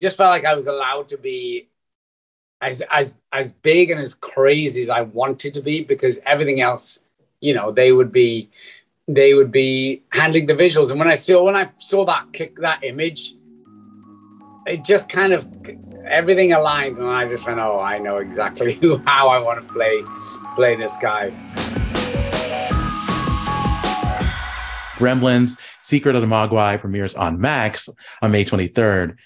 just felt like I was allowed to be as big and as crazy as I wanted to be, because everything else, they would be handling the visuals. And when I saw that image, it just kind of everything aligned, and I just went, oh, I know exactly how I want to play this guy. Gremlins, Secret of the Mogwai premieres on Max on May 23rd.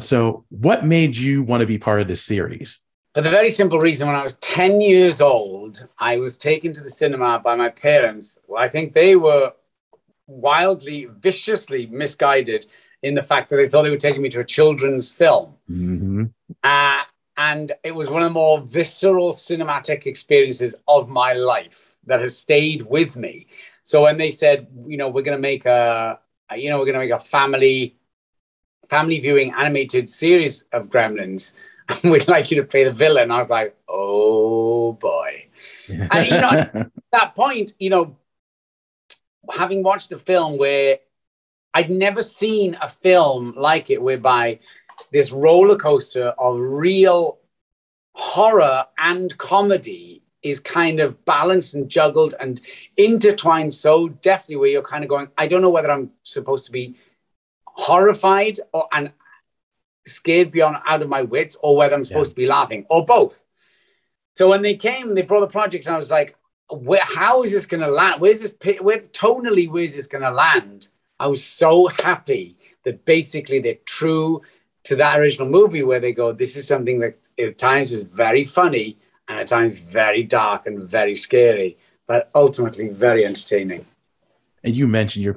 So what made you want to be part of this series? For the very simple reason, when I was 10 years old, I was taken to the cinema by my parents. Well, I think they were wildly, viciously misguided in the fact that they thought they were taking me to a children's film. Mm-hmm. And it was one of the more visceral cinematic experiences of my life that has stayed with me. So when they said, we're going to make a family viewing animated series of Gremlins, and we'd like you to play the villain, I was like, oh boy. And at that point, having watched the film, where I'd never seen a film like it, whereby this roller coaster of real horror and comedy is kind of balanced and juggled and intertwined so deftly, where you're kind of going, I don't know whether I'm supposed to be horrified and scared beyond out of my wits, or whether I'm supposed to be laughing, or both. So when they came, they brought the project, and I was like, how is this going to land? Where's this going to land? I was so happy that basically they're true to that original movie, where they go, this is something that at times is very funny and at times very dark and very scary, but ultimately very entertaining. And you mentioned you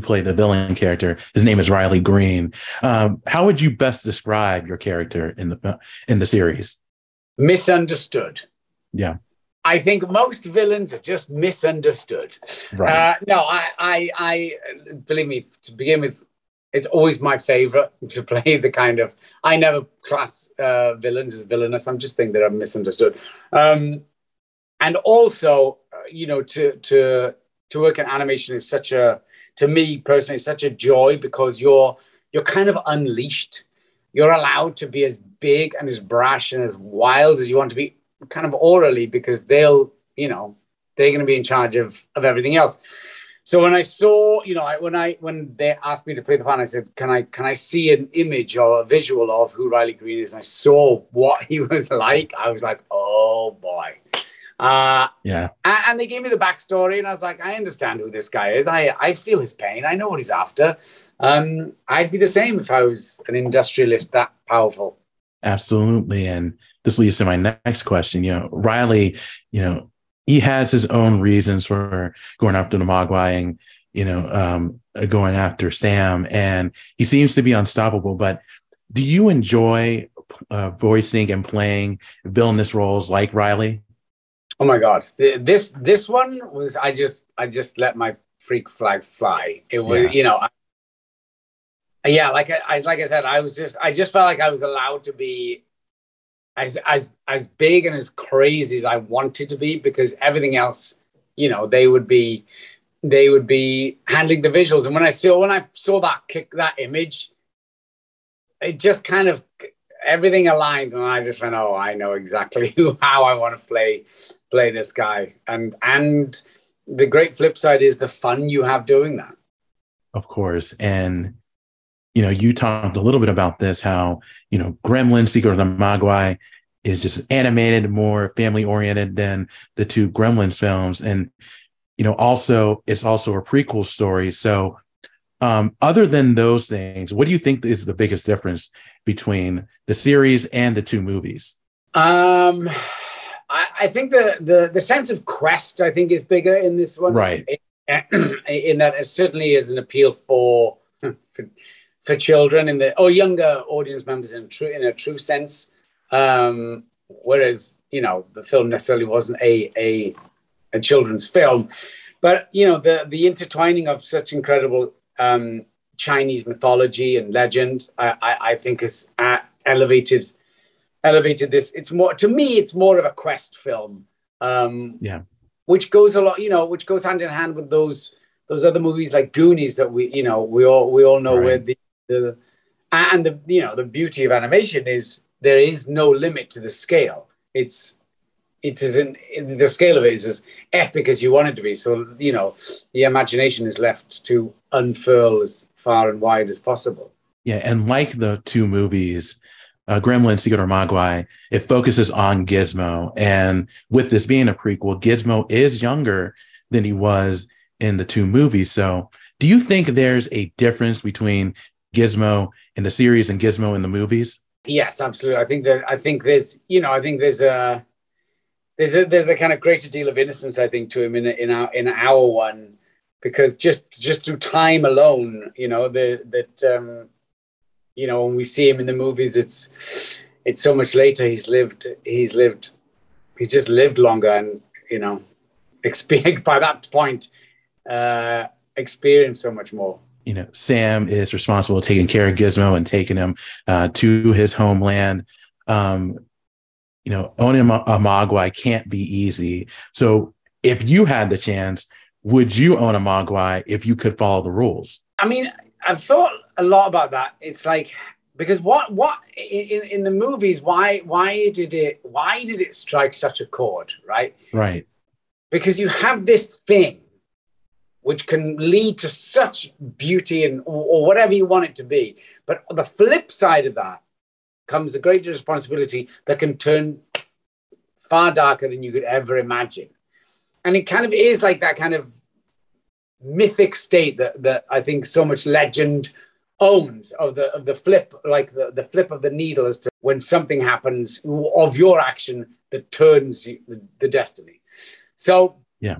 play the villain character. His name is Riley Greene. How would you best describe your character in the series? Misunderstood. Yeah. I think most villains are just misunderstood. Right. No, I believe me, to begin with, it's always my favorite to play the kind of, I never class villains as villainous. I'm just thinking that I'm misunderstood. And also, to work in animation is to me personally, such a joy, because you're kind of unleashed. You're allowed to be as big and as brash and as wild as you want to be, kind of orally, because they're going to be in charge of everything else. So when I saw, when they asked me to play the part, I said, can I see an image or a visual of who Riley Greene is? And I saw what he was like. I was like, oh boy. Yeah. And they gave me the backstory, and I was like, I understand who this guy is. I feel his pain. I know what he's after. I'd be the same if I was an industrialist that powerful. Absolutely. And this leads to my next question. Riley, he has his own reasons for going after the Mogwai and, going after Sam, and he seems to be unstoppable. But do you enjoy voicing and playing villainous roles like Riley? Oh my God. This one was, I just let my freak flag fly. It was, like I said, I just felt like I was allowed to be as big and as crazy as I wanted to be, because everything else, they would be handling the visuals. And when I saw that image, it just kind of everything aligned, and I just went, oh, I know exactly how I want to play this guy. And the great flip side is the fun you have doing that. Of course. And you talked a little bit about this, how, Gremlins, Secret of the Mogwai is just animated, more family oriented than the two Gremlins films. And, also it's also a prequel story. So other than those things, what do you think is the biggest difference between the series and the two movies? I think the sense of quest, I think, is bigger in this one. Right. In that it certainly is an appeal for children or younger audience members in a true sense. Whereas, the film necessarily wasn't a children's film, but the intertwining of such incredible Chinese mythology and legend, I think has elevated this. It's more, to me, it's more of a quest film. Which goes which goes hand in hand with those other movies like Goonies that we all know, right, where And the beauty of animation is there is no limit to the scale. It's the scale of it is as epic as you want it to be. So, the imagination is left to unfurl as far and wide as possible. Yeah, and like the two movies, Gremlins, Secret of Mogwai, it focuses on Gizmo. And with this being a prequel, Gizmo is younger than he was in the two movies. So do you think there's a difference between Gizmo in the series and Gizmo in the movies? Yes, absolutely. I think there's a kind of greater deal of innocence, I think, to him in our one, because just through time alone, when we see him in the movies, it's so much later. He's just lived longer, and experience by that point, experience so much more. Sam is responsible for taking care of Gizmo and taking him to his homeland. Owning a Mogwai can't be easy. So if you had the chance, would you own a Mogwai if you could follow the rules? I mean, I've thought a lot about that. It's like, because what in the movies, why did it strike such a chord, right? Right. Because you have this thing which can lead to such beauty or whatever you want it to be. But on the flip side of that comes the greater responsibility that can turn far darker than you could ever imagine. And it kind of is like that kind of mythic state that I think so much legend owns of the flip, like the flip of the needle as to when something happens of your action that turns the destiny. So yeah,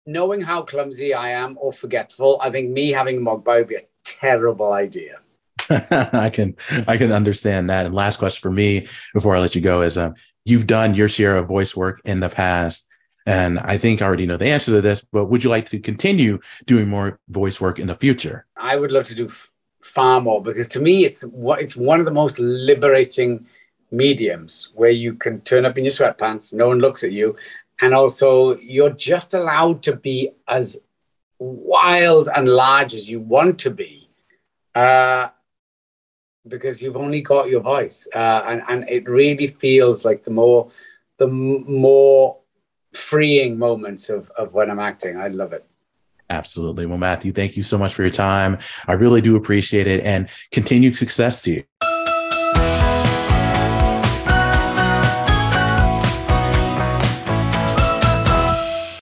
knowing how clumsy I am or forgetful, I think me having a Mogwai would be a terrible idea. I can understand that. And last question for me before I let you go is, you've done your share of voice work in the past, and I think I already know the answer to this, but would you like to continue doing more voice work in the future? I would love to do far more, because to me, it's one of the most liberating mediums, where you can turn up in your sweatpants, no one looks at you, and also you're just allowed to be as wild and large as you want to be, because you've only got your voice, and it really feels like the more freeing moments of when I'm acting. I love it. Absolutely. Well, Matthew, thank you so much for your time. I really do appreciate it, and continued success to you.